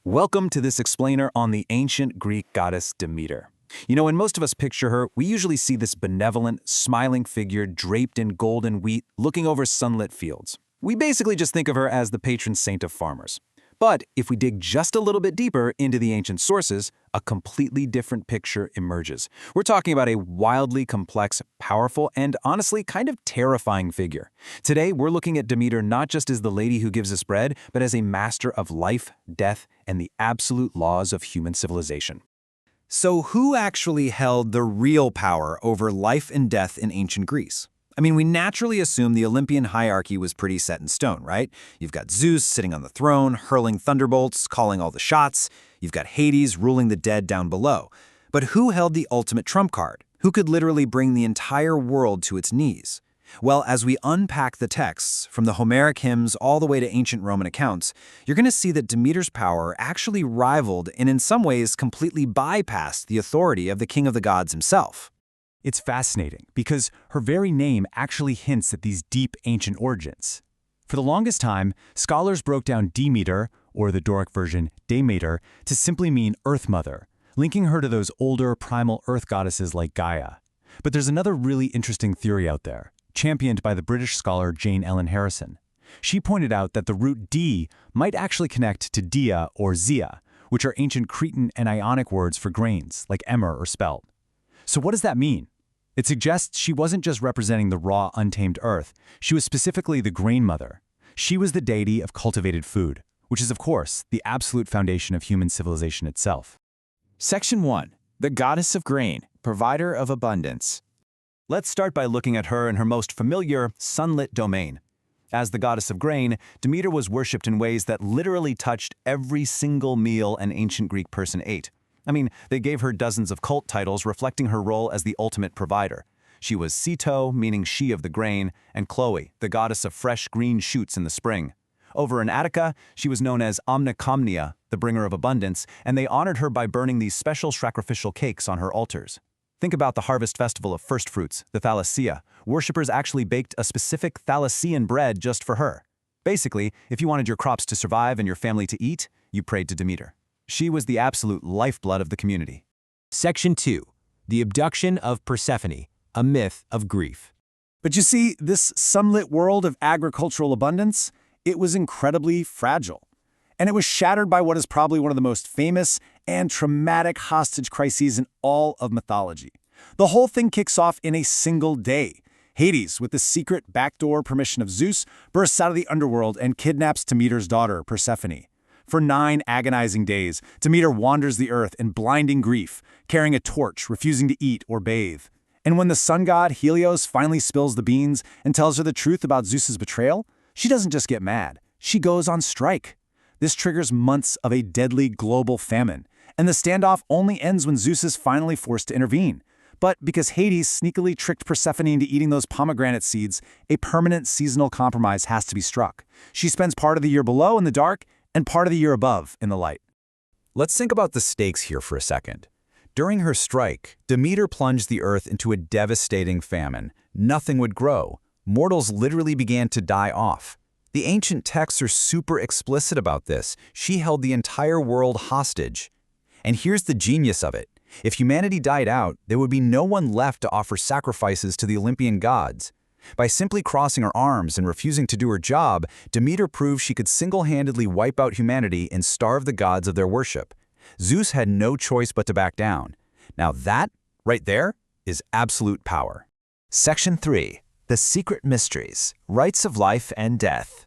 Welcome to this explainer on the ancient Greek goddess Demeter. When most of us picture her, we usually see this benevolent, smiling figure draped in golden wheat looking over sunlit fields. We basically just think of her as the patron saint of farmers. But if we dig just a little bit deeper into the ancient sources, a completely different picture emerges. We're talking about a wildly complex, powerful, and honestly kind of terrifying figure. Today, we're looking at Demeter not just as the lady who gives us bread, but as a master of life, death, and the absolute laws of human civilization. So who actually held the real power over life and death in ancient Greece? We naturally assume the Olympian hierarchy was pretty set in stone, right? You've got Zeus sitting on the throne, hurling thunderbolts, calling all the shots. You've got Hades ruling the dead down below. But who held the ultimate trump card? Who could literally bring the entire world to its knees? Well, as we unpack the texts, from the Homeric hymns all the way to ancient Roman accounts, you're going to see that Demeter's power actually rivaled and in some ways completely bypassed the authority of the king of the gods himself. It's fascinating because her very name actually hints at these deep ancient origins. For the longest time, scholars broke down Demeter, or the Doric version Demeter, to simply mean Earth Mother, linking her to those older primal earth goddesses like Gaia. But there's another really interesting theory out there, championed by the British scholar Jane Ellen Harrison. She pointed out that the root D might actually connect to Dia or Zia, which are ancient Cretan and Ionic words for grains, like emmer or spelt. So what does that mean? It suggests she wasn't just representing the raw, untamed earth, she was specifically the grain mother. She was the deity of cultivated food, which is, of course, the absolute foundation of human civilization itself. Section 1. The Goddess of Grain, Provider of Abundance. Let's start by looking at her in her most familiar, sunlit domain. As the goddess of grain, Demeter was worshipped in ways that literally touched every single meal an ancient Greek person ate. They gave her dozens of cult titles reflecting her role as the ultimate provider. She was Ceto, meaning she of the grain, and Chloe, the goddess of fresh green shoots in the spring. Over in Attica, she was known as Omnikomnia, the bringer of abundance, and they honored her by burning these special sacrificial cakes on her altars. Think about the harvest festival of first fruits, the Thalassia. Worshippers actually baked a specific Thalassian bread just for her. Basically, if you wanted your crops to survive and your family to eat, you prayed to Demeter. She was the absolute lifeblood of the community. Section 2. The Abduction of Persephone, a Myth of Grief. But you see, this sunlit world of agricultural abundance, it was incredibly fragile. And it was shattered by what is probably one of the most famous and traumatic hostage crises in all of mythology. The whole thing kicks off in a single day. Hades, with the secret backdoor permission of Zeus, bursts out of the underworld and kidnaps Demeter's daughter, Persephone. For 9 agonizing days, Demeter wanders the earth in blinding grief, carrying a torch, refusing to eat or bathe. And when the sun god Helios finally spills the beans and tells her the truth about Zeus's betrayal, she doesn't just get mad, she goes on strike. This triggers months of a deadly global famine, and the standoff only ends when Zeus is finally forced to intervene. But because Hades sneakily tricked Persephone into eating those pomegranate seeds, a permanent seasonal compromise has to be struck. She spends part of the year below in the dark and part of the year above in the light. Let's think about the stakes here for a second. During her strike, Demeter plunged the earth into a devastating famine. Nothing would grow. Mortals literally began to die off. The ancient texts are super explicit about this. She held the entire world hostage. And here's the genius of it. If humanity died out, there would be no one left to offer sacrifices to the Olympian gods. By simply crossing her arms and refusing to do her job, Demeter proved she could single-handedly wipe out humanity and starve the gods of their worship. Zeus had no choice but to back down. Now that, right there, is absolute power. Section 3. The Secret Mysteries, Rites of Life and Death.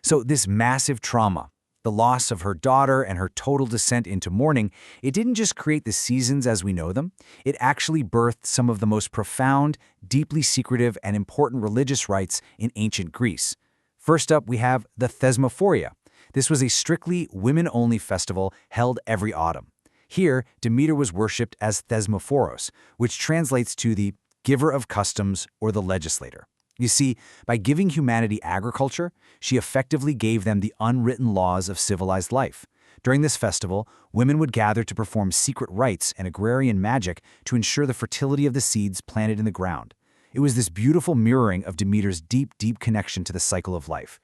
So this massive trauma, the loss of her daughter and her total descent into mourning, it didn't just create the seasons as we know them, it actually birthed some of the most profound, deeply secretive, and important religious rites in ancient Greece. First up, we have the Thesmophoria. This was a strictly women-only festival held every autumn. Here, Demeter was worshipped as Thesmophoros, which translates to the giver of customs or the legislator. You see, by giving humanity agriculture, she effectively gave them the unwritten laws of civilized life. During this festival, women would gather to perform secret rites and agrarian magic to ensure the fertility of the seeds planted in the ground. It was this beautiful mirroring of Demeter's deep, deep connection to the cycle of life.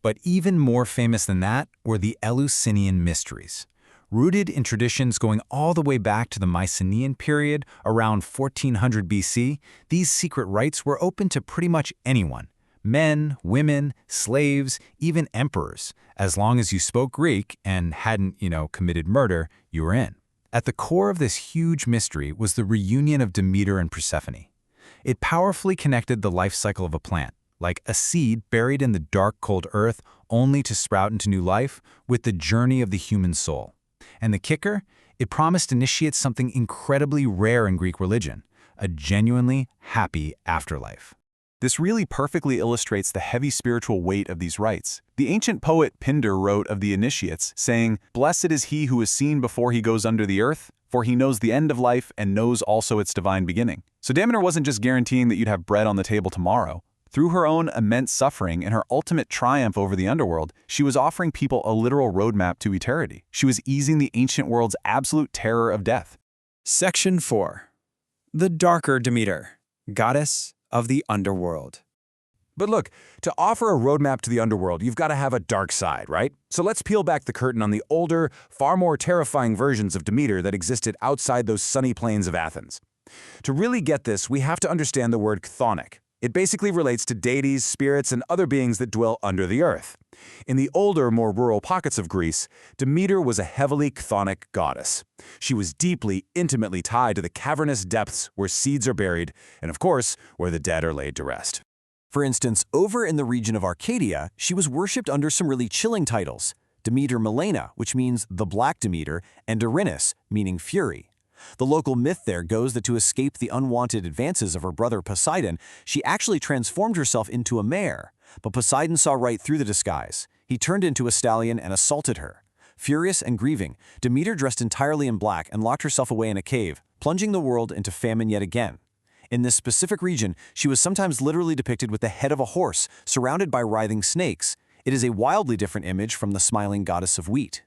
But even more famous than that were the Eleusinian Mysteries. Rooted in traditions going all the way back to the Mycenaean period around 1400 BC, these secret rites were open to pretty much anyone. Men, women, slaves, even emperors. As long as you spoke Greek and hadn't, committed murder, you were in. At the core of this huge mystery was the reunion of Demeter and Persephone. It powerfully connected the life cycle of a plant, like a seed buried in the dark, cold earth only to sprout into new life, with the journey of the human soul. And the kicker? It promised to initiate something incredibly rare in Greek religion, a genuinely happy afterlife. This really perfectly illustrates the heavy spiritual weight of these rites. The ancient poet Pindar wrote of the initiates, saying, "Blessed is he who is seen before he goes under the earth, for he knows the end of life and knows also its divine beginning." So Demeter wasn't just guaranteeing that you'd have bread on the table tomorrow. Through her own immense suffering and her ultimate triumph over the underworld, she was offering people a literal roadmap to eternity. She was easing the ancient world's absolute terror of death. Section 4. The Darker Demeter, Goddess of the Underworld. But look, to offer a roadmap to the underworld, you've got to have a dark side, right? So let's peel back the curtain on the older, far more terrifying versions of Demeter that existed outside those sunny plains of Athens. To really get this, we have to understand the word chthonic. It basically relates to deities, spirits, and other beings that dwell under the earth. In the older, more rural pockets of Greece, Demeter was a heavily chthonic goddess. She was deeply, intimately tied to the cavernous depths where seeds are buried, and of course, where the dead are laid to rest. For instance, over in the region of Arcadia, she was worshipped under some really chilling titles: Demeter Melena, which means the Black Demeter, and Erinnys, meaning fury. The local myth there goes that to escape the unwanted advances of her brother Poseidon, she actually transformed herself into a mare. But Poseidon saw right through the disguise. He turned into a stallion and assaulted her. Furious and grieving, Demeter dressed entirely in black and locked herself away in a cave, plunging the world into famine yet again. In this specific region, she was sometimes literally depicted with the head of a horse, surrounded by writhing snakes. It is a wildly different image from the smiling goddess of wheat.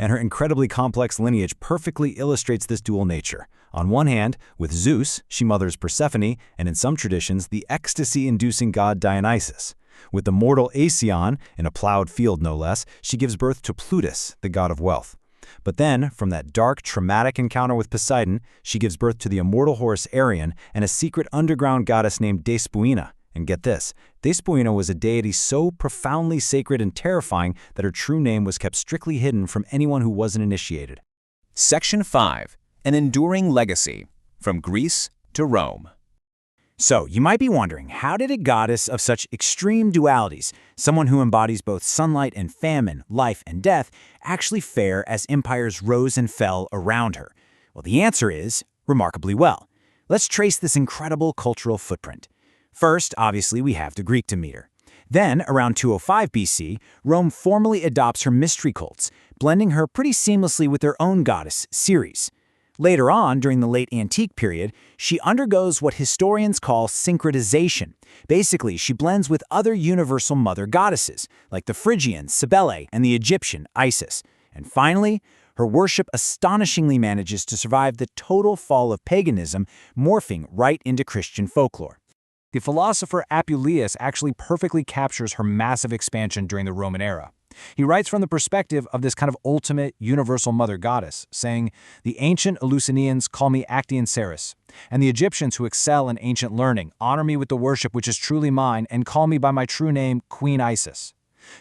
And her incredibly complex lineage perfectly illustrates this dual nature. On one hand, with Zeus, she mothers Persephone, and in some traditions, the ecstasy-inducing god Dionysus. With the mortal Aeson, in a plowed field no less, she gives birth to Plutus, the god of wealth. But then, from that dark, traumatic encounter with Poseidon, she gives birth to the immortal horse Arion and a secret underground goddess named Despoina. And get this, Despoina was a deity so profoundly sacred and terrifying that her true name was kept strictly hidden from anyone who wasn't initiated. Section 5. An Enduring Legacy, from Greece to Rome. So, you might be wondering, how did a goddess of such extreme dualities, someone who embodies both sunlight and famine, life and death, actually fare as empires rose and fell around her? Well, the answer is, remarkably well. Let's trace this incredible cultural footprint. First, obviously, we have the Greek Demeter. Then, around 205 BC, Rome formally adopts her mystery cults, blending her pretty seamlessly with their own goddess, Ceres. Later on, during the late antique period, she undergoes what historians call syncretization. Basically, she blends with other universal mother goddesses, like the Phrygian, Cybele, and the Egyptian, Isis. And finally, her worship astonishingly manages to survive the total fall of paganism, morphing right into Christian folklore. The philosopher Apuleius actually perfectly captures her massive expansion during the Roman era. He writes from the perspective of this kind of ultimate universal mother goddess, saying, "The ancient Eleusinians call me Actian Ceres, and the Egyptians who excel in ancient learning honor me with the worship which is truly mine and call me by my true name, Queen Isis."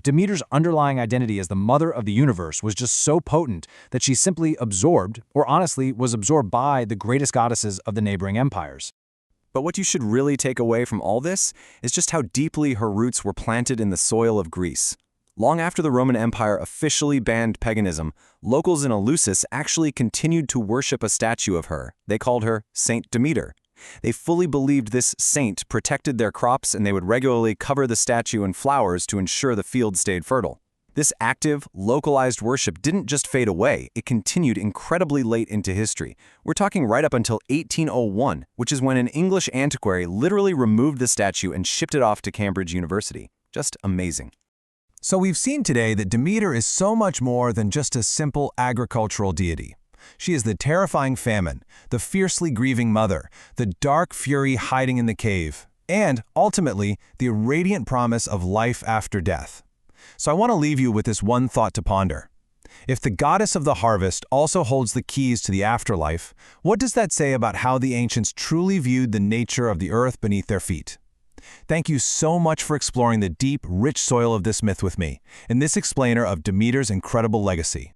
Demeter's underlying identity as the mother of the universe was just so potent that she simply absorbed, or honestly was absorbed by, the greatest goddesses of the neighboring empires. But what you should really take away from all this is just how deeply her roots were planted in the soil of Greece. Long after the Roman Empire officially banned paganism, locals in Eleusis actually continued to worship a statue of her. They called her Saint Demeter. They fully believed this saint protected their crops, and they would regularly cover the statue in flowers to ensure the field stayed fertile. This active, localized worship didn't just fade away, it continued incredibly late into history. We're talking right up until 1801, which is when an English antiquary literally removed the statue and shipped it off to Cambridge University. Just amazing. So we've seen today that Demeter is so much more than just a simple agricultural deity. She is the terrifying famine, the fiercely grieving mother, the dark fury hiding in the cave, and, ultimately, the radiant promise of life after death. So I want to leave you with this one thought to ponder. If the goddess of the harvest also holds the keys to the afterlife, what does that say about how the ancients truly viewed the nature of the earth beneath their feet? Thank you so much for exploring the deep, rich soil of this myth with me, in this explainer of Demeter's incredible legacy.